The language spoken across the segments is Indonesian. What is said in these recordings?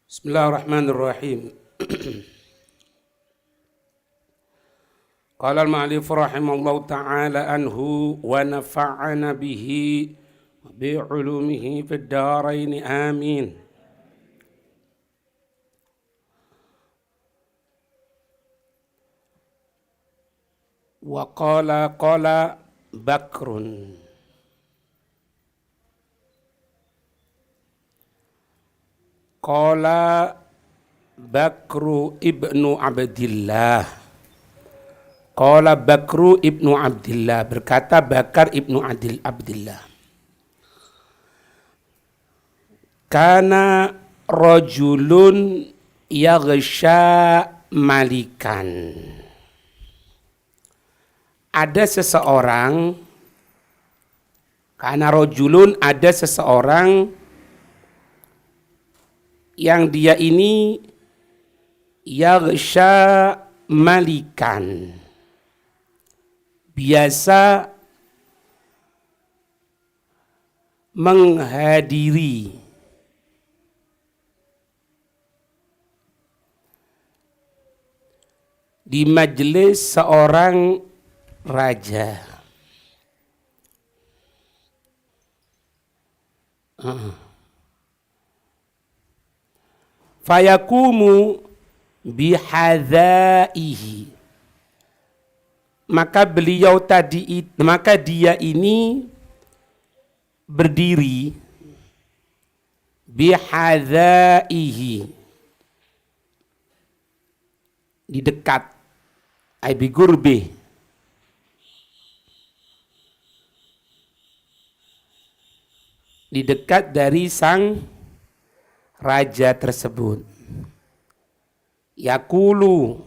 Bismillahirrahmanirrahim. Qala al-ma'alif rahimallahu ta'ala anhu wa nafa'ana bihi wa bi'ulumihi fid dharain amin. Wa qala Bakrun. Qala Bakru ibnu Abdillah. Qala Bakru ibnu Abdillah, berkata Bakar ibnu Abdillah. Kana rajulun yaghsha malikan. Ada seseorang, kana rajulun, ada seseorang yang dia ini yaghsha malikan, biasa menghadiri di majelis seorang raja. Fayakumu bihadzaihi, maka dia ini berdiri bihadzaihi, di dekat, ay bigurbi, di dekat dari sang raja tersebut. Yaqulu,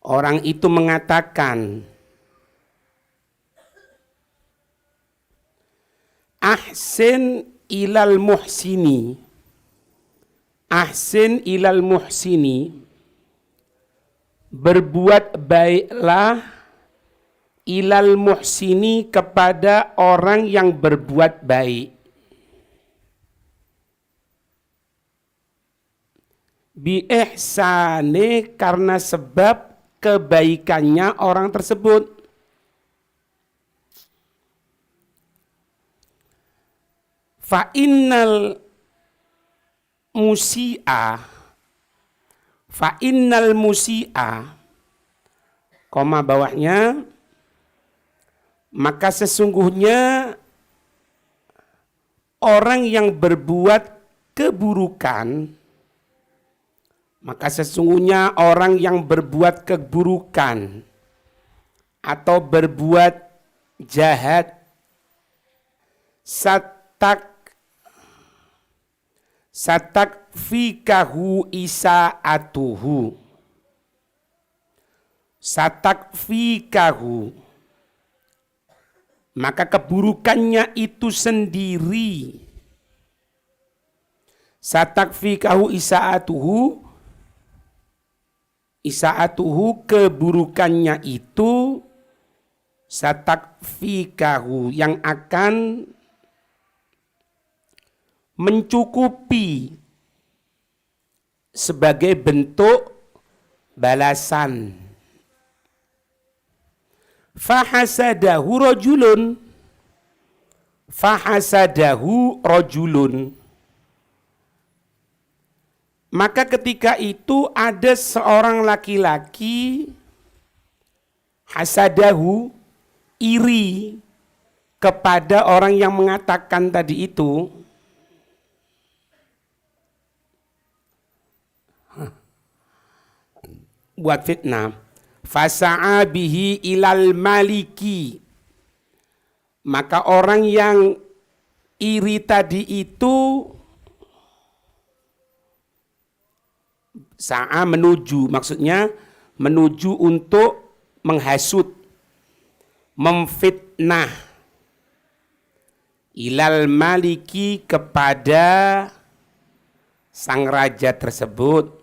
orang itu mengatakan, ahsin ilal muhsini, ahsin ilal muhsini, berbuat baiklah, ilal muhsini, kepada orang yang berbuat baik. Bi ihsani, karena sebab kebaikannya orang tersebut. Fa innal musi'a, fa innal musi'a, koma bawahnya, maka sesungguhnya orang yang berbuat keburukan, maka sesungguhnya orang yang berbuat keburukan atau berbuat jahat, satakfikahu isaatuhu, satakfikahu, maka keburukannya itu sendiri, satakfikahu isaatuhu, isaatuhu, keburukannya itu, satakfikahu, yang akan mencukupi sebagai bentuk balasan. Fahasadahu rajulun, fahasadahu rajulun, maka ketika itu ada seorang laki-laki, hasadahu, iri kepada orang yang mengatakan tadi itu. Buat fitnah. Fasa'a bihi ilal maliki, maka orang yang iri tadi itu sa'a, menuju, maksudnya menuju untuk menghasut, memfitnah, ilal maliki, kepada sang raja tersebut.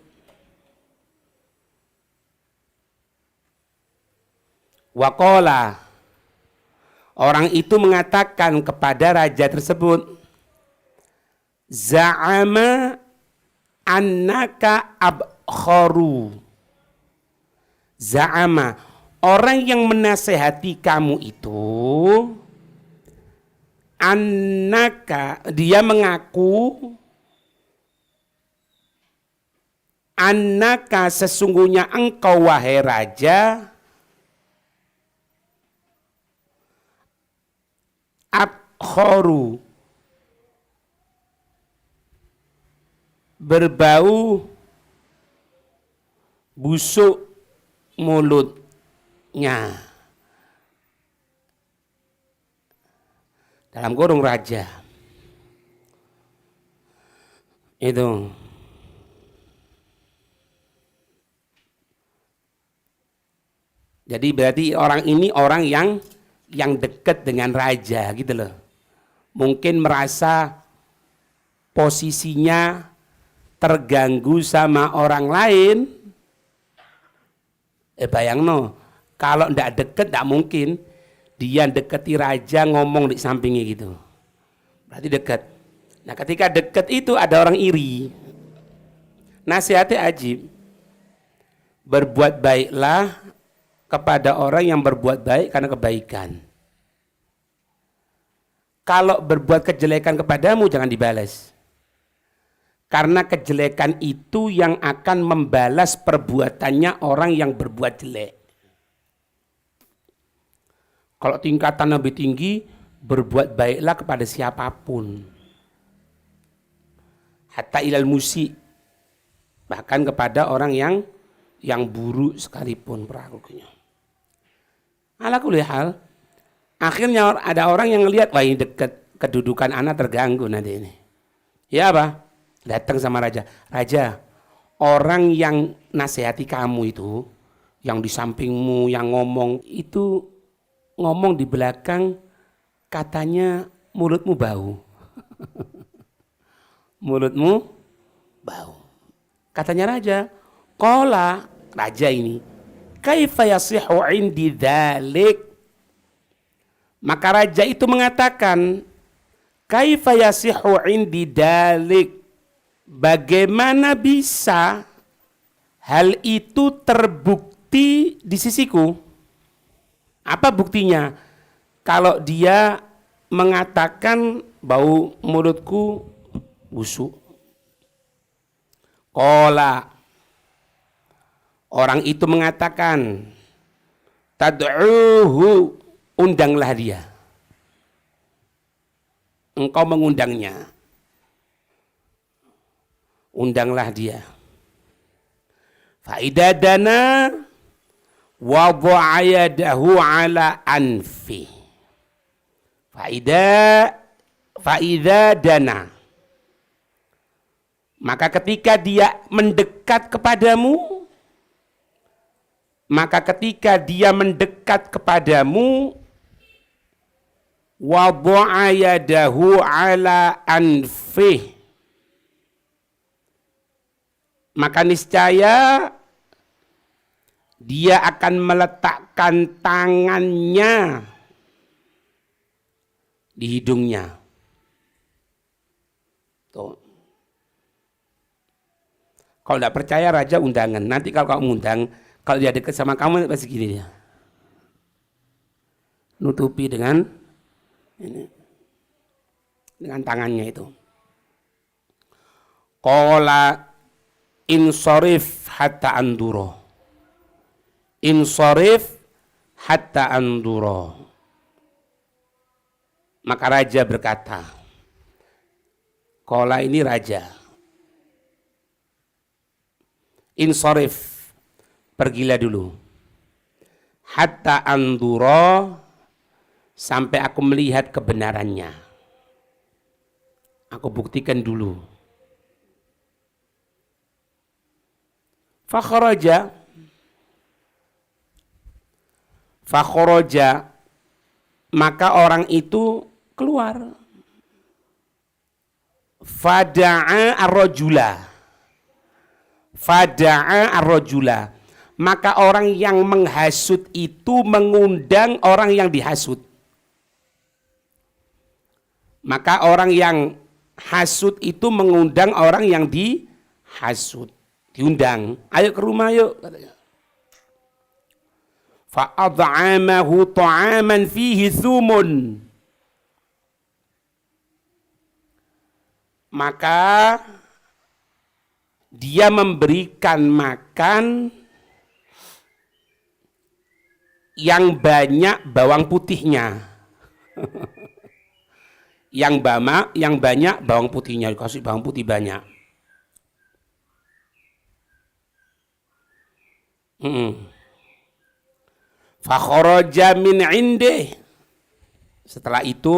Waqala, orang itu mengatakan kepada raja tersebut, za'ama annaka abkharu. Za'ama, orang yang menasehati kamu itu, annaka, dia mengaku, annaka, sesungguhnya engkau wahai raja, abkharu, berbau busuk mulutnya, dalam kurung raja itu. Jadi berarti orang ini orang yang dekat dengan raja gitu loh. Mungkin merasa posisinya terganggu sama orang lain. Bayang no, kalau ndak deket ndak mungkin dia deketi raja ngomong di sampingnya gitu. Berarti dekat. Nah ketika dekat itu ada orang iri. Nasihatnya ajib. Berbuat baiklah kepada orang yang berbuat baik karena kebaikan. Kalau berbuat kejelekan kepadamu jangan dibalas. Karena kejelekan itu yang akan membalas perbuatannya orang yang berbuat jelek. Kalau tingkatan lebih tinggi, berbuat baiklah kepada siapapun. Hatta ilal musi, bahkan kepada orang yang buruk sekalipun perilakunya. Ala kulli hal, akhirnya ada orang yang ngelihat, wah ini dekat, kedudukan anak terganggu nanti ini. Ya apa? Datang sama raja. Raja, orang yang nasihati kamu itu, yang di sampingmu, yang ngomong, itu ngomong di belakang katanya mulutmu bau. Mulutmu bau. Katanya raja, qala, raja ini, kaifa yasihu indi dzalik? Maka raja itu mengatakan, kaifa yasihu indi dzalik? Bagaimana bisa hal itu terbukti di sisiku? Apa buktinya? Kalau dia mengatakan bau mulutku busuk. Qala, orang itu mengatakan, tad'uhu, undanglah dia. Engkau mengundangnya. Undanglah dia. Fa'idha dana wadha'a yadahu ala anfi. Fa'idha dana. Maka ketika dia mendekat kepadamu, wadha'a yadahu ala anfi, maka niscaya dia akan meletakkan tangannya di hidungnya. Tuh. Kalau tidak percaya raja undangan. Nanti kalau kamu undang, kalau dia dekat sama kamu pasti gini dia. Nutupi dengan ini, dengan tangannya itu. Qala insarif hatta anduro. Insarif hatta anduro. Maka raja berkata, qala ini raja, insarif, pergilah dulu, hatta anduro, sampai aku melihat kebenarannya, aku buktikan dulu. Fakharaja, maka orang itu keluar. Fada'a ar-rajula, maka orang yang menghasut itu mengundang orang yang dihasut. Maka orang yang hasut itu mengundang orang yang dihasut. hasud, diundang, ayo ke rumah yuk katanya. Fa'ad'amahu ta'aman fihi thumun. Maka dia memberikan makan yang banyak bawang putihnya. yang banyak bawang putihnya, dikasih bawang putih banyak. Fa kharaja min indih. Setelah itu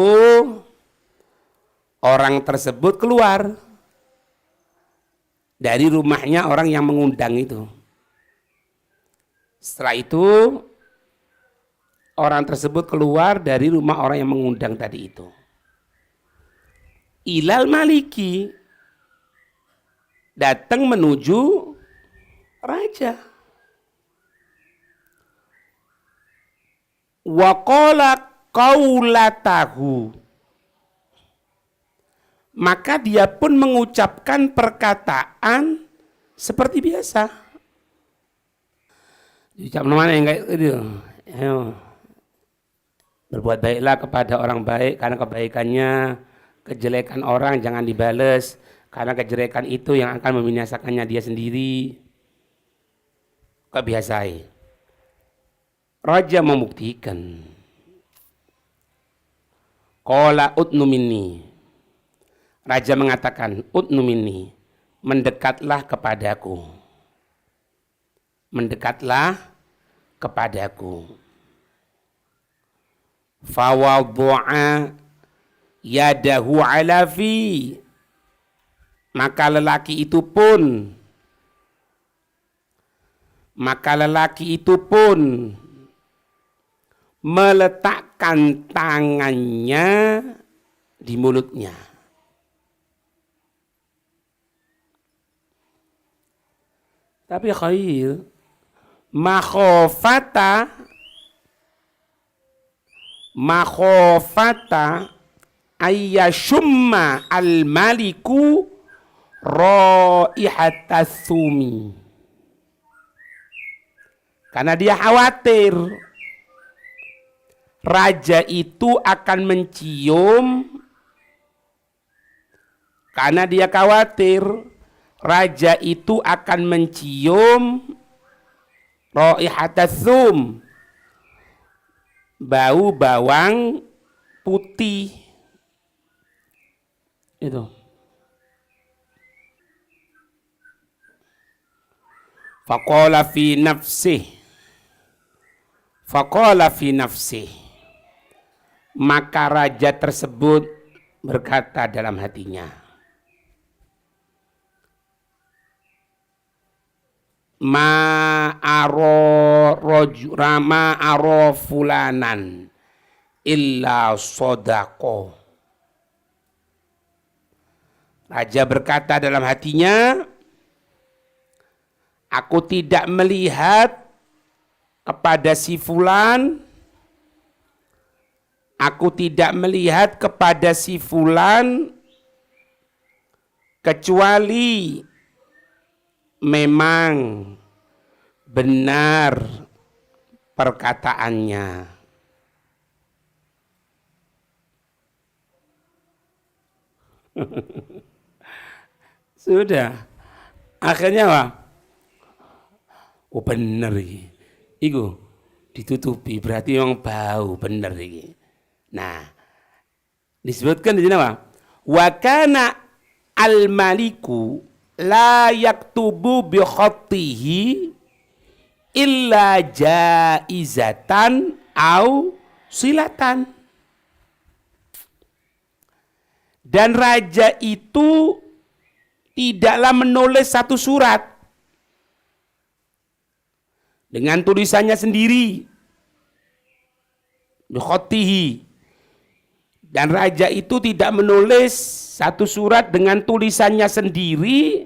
orang tersebut keluar dari rumahnya orang yang mengundang itu. Setelah itu orang tersebut keluar dari rumah orang yang mengundang tadi itu. Ilal maliki, datang menuju raja. Wa qala qaulatahu, maka dia pun mengucapkan perkataan seperti biasa. Diucap mana yang kayak gitu? Ayo. Berbuat baiklah kepada orang baik karena kebaikannya, kejelekan orang jangan dibales karena kejelekan itu yang akan membinasakannya dia sendiri. Kebiasaan. Raja membuktikan. Qala udnu minni. Raja mengatakan, udnu minni, mendekatlah kepadaku. Mendekatlah kepadaku. Fawaddu'a yadahu ala fi. Maka lelaki itu pun meletakkan tangannya di mulutnya. Tapi khair, makhofata ayyashumma al-maliku raihatas sumi. Karena dia khawatir raja itu akan mencium, karena dia khawatir raja itu akan mencium raihatas sum, bau bawang putih itu. Faqala fi nafsih, maka raja tersebut berkata dalam hatinya, ma aro fulanan illa sodako. Raja berkata dalam hatinya, aku tidak melihat kepada si fulan, kecuali memang benar perkataannya. Sudah, akhirnya apa? Oh bener iki. Iku ditutupi, berarti yang bau bener iki. Nah, disebutkan di sini apa? Wa kana al-maliku la yaktubu bi khatihi illa jaizatan au silatan. Dan raja itu tidaklah menulis satu surat dengan tulisannya sendiri, bi khatihi. Dan raja itu tidak menulis satu surat dengan tulisannya sendiri,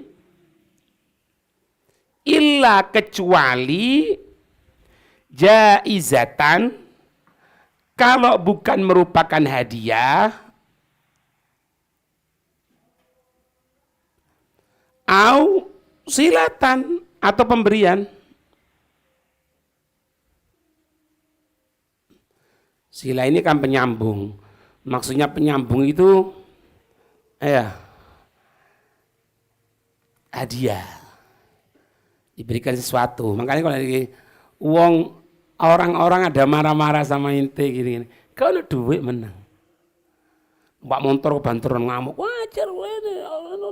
illa kecuali jaizatan, kalau bukan merupakan hadiah, au silatan atau pemberian. Sila ini kan penyambung. Maksudnya penyambung itu hadiah. Diberikan sesuatu. Makanya kalau lagi orang-orang ada marah-marah sama ente gini-gini. Kalau duit menang. Pak motor kebanturan ngamuk. Wajar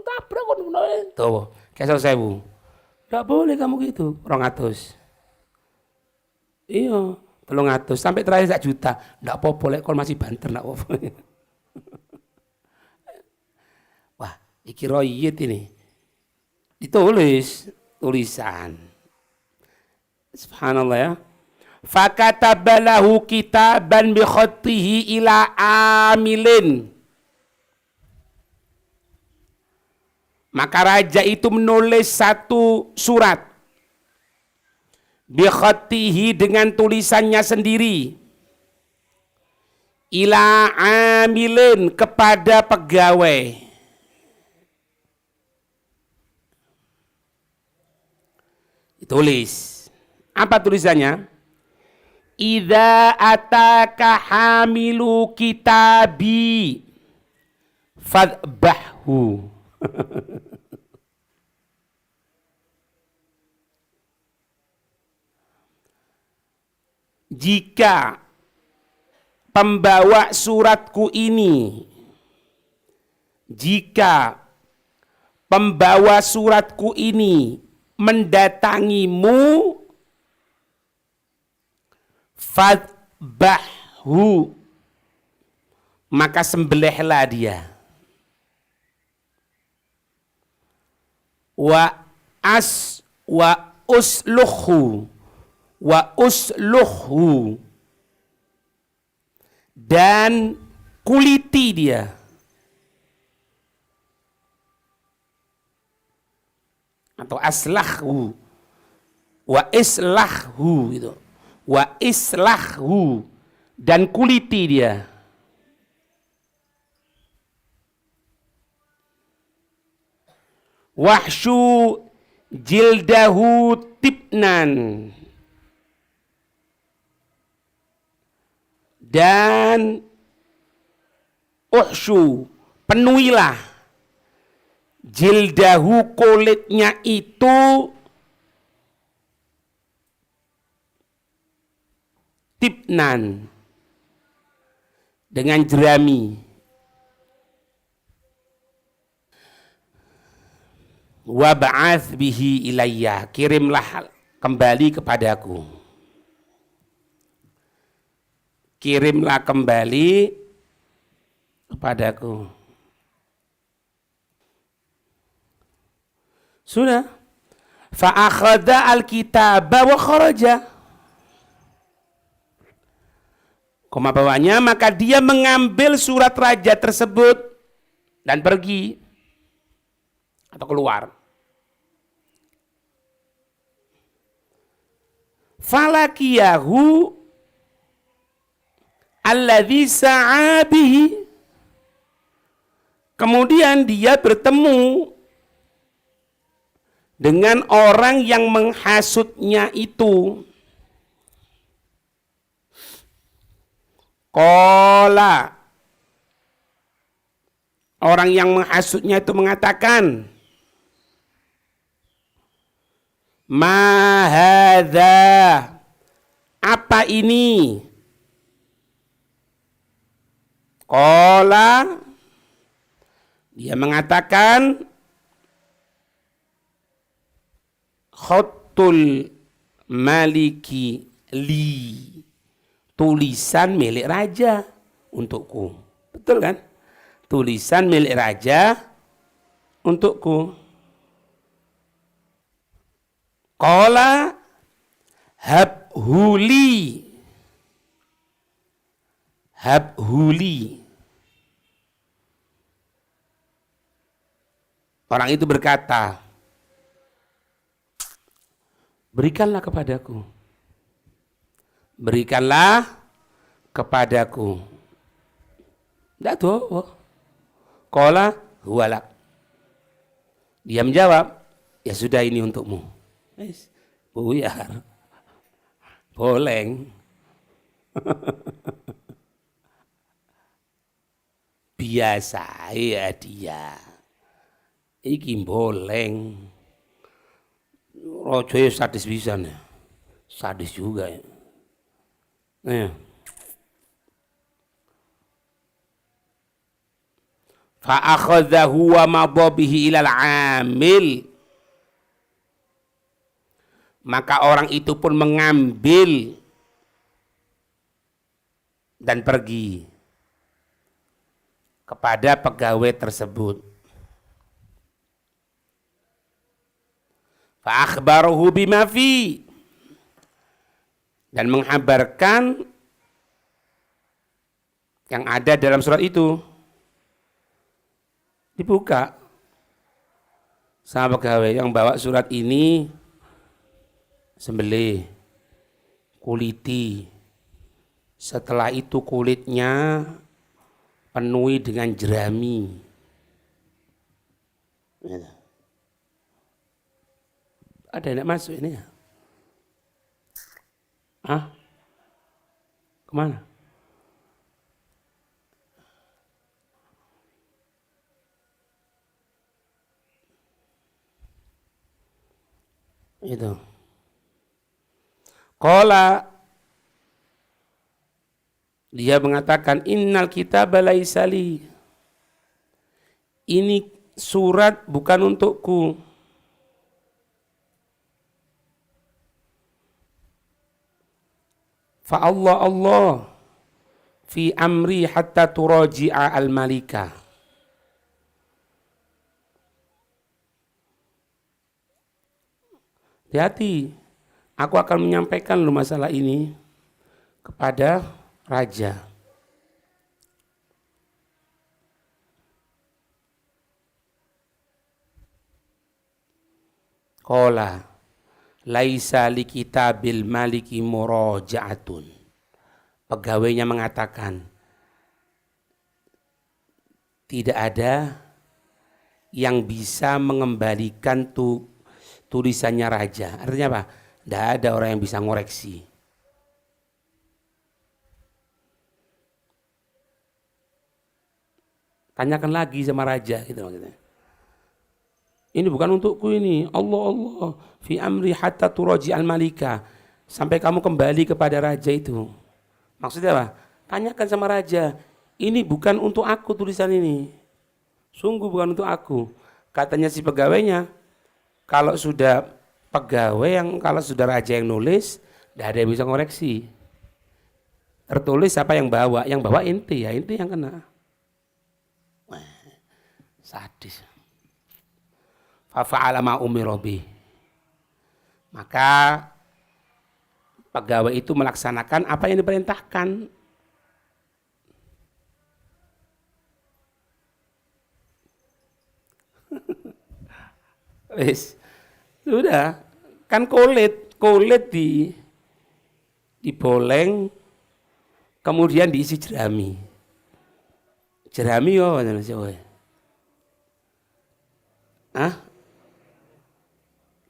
tabrak kok. Tuh, kesel 1000. Enggak boleh kamu gitu. 200. Iya, 300 sampai terakhir 1 juta. Enggak apa-apa lek kalau masih banter enggak apa-apa. Wah, iki royit ini. Ditulis tulisan. Subhanallah ya. Fakatabalahu kitaban bi khatihi ila amilin. Maka raja itu menulis satu surat bi khatihi dengan tulisannya sendiri ila amilin kepada pegawai. Ditulis. Apa tulisannya? Idza ataka hamilu kitabi fadbahhu. Jika pembawa suratku ini, jika pembawa suratku ini mendatangimu, fadbahhu, maka sembelihlah dia. Wa usluhu, dan kuliti dia. Atau aslahu, wa islahu gitu. Wa islahu, dan kuliti dia. Wahsyu jildahu tibnan, dan uhsyu, penuhilah jildahu, kulitnya itu, tibnan, dengan jerami. Wa ba'ath bihi ilayya, kirimlah kembali kepadaku. Kirimlah kembali kepadaku. Sudah. Fa akhadha al-kitaba wa kharaja. Koma bawahnya, maka dia mengambil surat raja tersebut dan pergi atau keluar. Falakiyahu alladzi sa'a bihi, kemudian dia bertemu dengan orang yang menghasutnya itu. Qala, orang yang menghasutnya itu mengatakan, ma hadza, apa ini? Qala, dia mengatakan, khatul maliki li, tulisan milik raja untukku. Betul kan? Tulisan milik raja untukku. Qala habhuli, habhuli. Orang itu berkata, berikanlah kepadaku. Berikanlah kepadaku. Tidak tahu. Qala huwalak. Dia menjawab, Ya sudah, ini untukmu. Buyar. Boleng. Biasa ya dia. Iki boleng. Rojo ya sadis bisa nih. Sadis juga ya. Fa akhadhahu wa madha bihi ilal amil. Maka orang itu pun mengambil dan pergi kepada pegawai tersebut. Fa akhbarahu bima fi, dan menghabarkan yang ada dalam surat itu. Dibuka sama pegawai yang bawa surat ini, sembelih, kuliti. Setelah itu kulitnya penuhi dengan jerami. Ada yang masuk ini ya? Kemana? Itu. Qala, dia mengatakan, innal kitaba laisa li. Ini surat bukan untukku. Fa Allah fi amri hatta turaji'a al-malika. Hati-hati, aku akan menyampaikan lu masalah ini kepada raja. Qala laisa li kitabil maliki muraja'atun. Pegawainya mengatakan, tidak ada yang bisa mengembalikan tulisannya raja. Artinya apa? Tidak ada orang yang bisa ngoreksi. Tanyakan lagi sama raja, gitu maksudnya. Ini bukan untukku ini. Allah fi amri hatta turaji al-malika. Sampai kamu kembali kepada raja itu. Maksudnya apa? Tanyakan sama raja. Ini bukan untuk aku tulisan ini. Sungguh bukan untuk aku. Katanya si pegawainya, kalau sudah raja yang nulis, tidak ada yang bisa ngoreksi. Tertulis siapa yang bawa? Yang bawa inti, ya inti yang kena. Sadis. Fafa'ala ma umira bih. Maka pegawai itu melaksanakan apa yang diperintahkan. Wis, sudah kan kulit diboleng, kemudian diisi jerami. Jerami yo mana sih?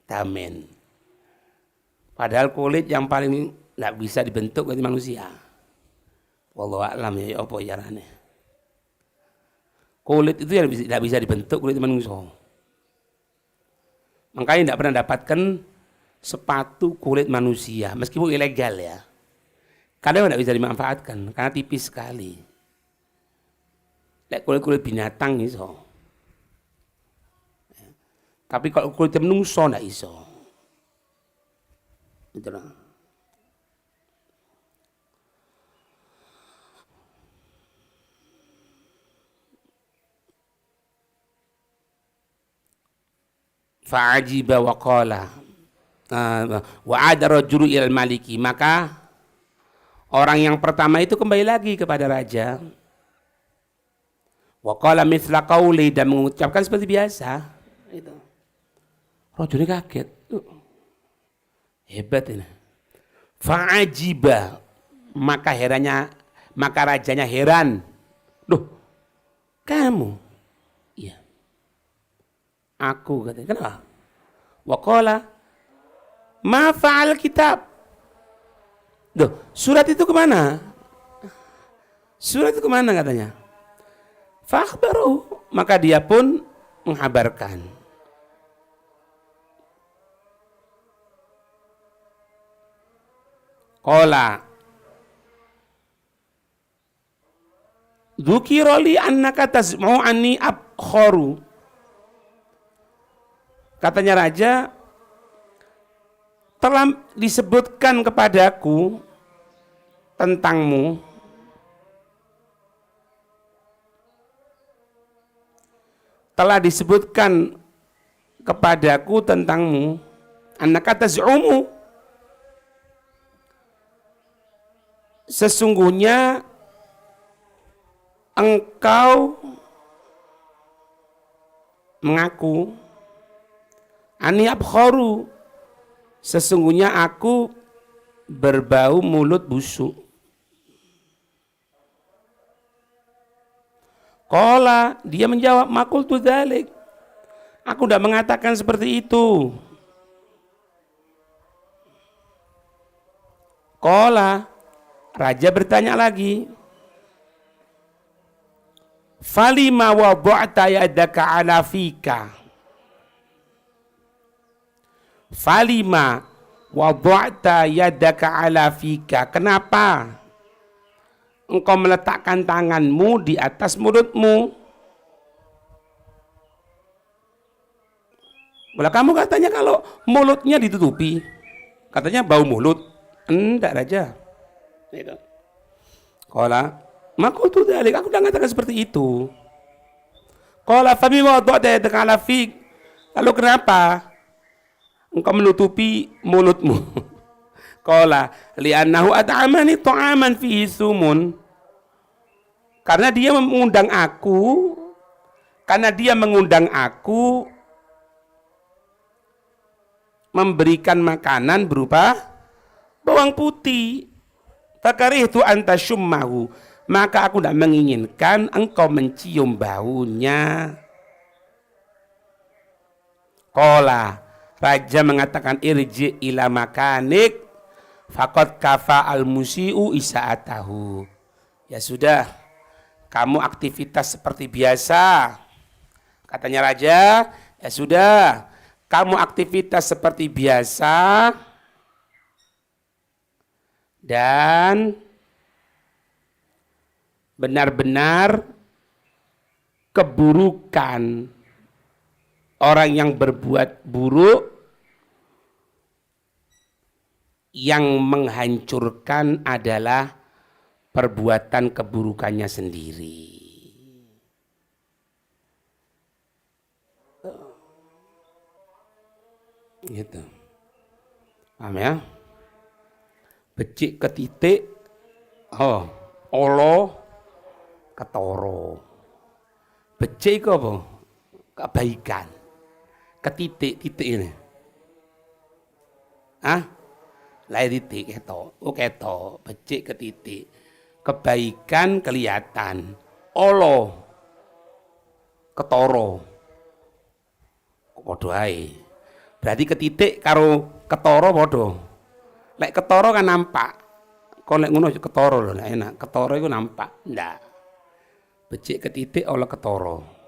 Damen. Padahal kulit yang paling tidak bisa dibentuk oleh manusia. Wallahu a'lam ya apa caranya. Kulit itu yang tidak bisa dibentuk kulit manusia. Makanya tidak pernah dapatkan sepatu kulit manusia, meskipun ilegal ya. Kadang tidak bisa dimanfaatkan karena tipis sekali. Kulit binatang iso. Tapi kalau kulit menungso tidak iso. Itulah. Fa'ajiba wa qala wa ada rajulu ilal maliki. Maka orang yang pertama itu kembali lagi kepada raja. Wa qala mithla qauli, dan mengucapkan seperti biasa. Itu. Rajulnya kaget. Hebat ini. Fa'ajiba, maka rajanya heran. Loh, kamu? Iya. Aku katanya, kenapa? Wa qala ma fa'al kitab. Duh, surat itu kemana? Surat itu kemana katanya? Fakhbaru, maka dia pun menghabarkan. Qala dzukira li annaka tasma'u anni abkharu. Katanya raja, telah disebutkan kepadaku tentangmu, telah disebutkan kepadaku tentangmu, annaka taz'umu, sesungguhnya engkau mengaku, ani abkharu, sesungguhnya aku berbau mulut busuk. Qala, dia menjawab, makul tu dzalik, aku tidak mengatakan seperti itu. Qala, raja bertanya lagi, falima wada'ta yadaka ala fika. Falima wada'ta yadaka ala fika. Kenapa engkau meletakkan tanganmu di atas mulutmu? Bila kamu katanya kalau mulutnya ditutupi, katanya bau mulut. Enggak raja. Qala makultu dzalik, aku udah mengatakan seperti itu. Qala fa bima wada'ta yadaka ala fik. Lalu kenapa engkau menutupi mulutmu? Qala li'annahu at'amani ta'aman fihi sumun. Karena dia mengundang aku, memberikan makanan berupa bawang putih. Fakarihtu anta syummahu, maka aku tidak menginginkan engkau mencium baunya. Qala, raja mengatakan, irji ila makanik faqad kafa al musiu isaatahu. Ya sudah, kamu aktivitas seperti biasa. Katanya raja, ya sudah, kamu aktivitas seperti biasa dan benar-benar keburukan orang yang berbuat buruk yang menghancurkan adalah perbuatan keburukannya sendiri. Gitu. Paham ya? Becik ke titik, olo ketoro. Becik ke apa? Kebaikan. Ke titik ini. Lahir titik keto. Keto. Becik ke titik. Kebaikan kelihatan. Olo ketoro. Podo ae. Berarti ke titik karo ketoro podo. Lek ketoro kan nampak. Kok lek ngono ketoro lho enak. Ketoro itu nampak. Ndak. Becik ke titik oleh ketoro.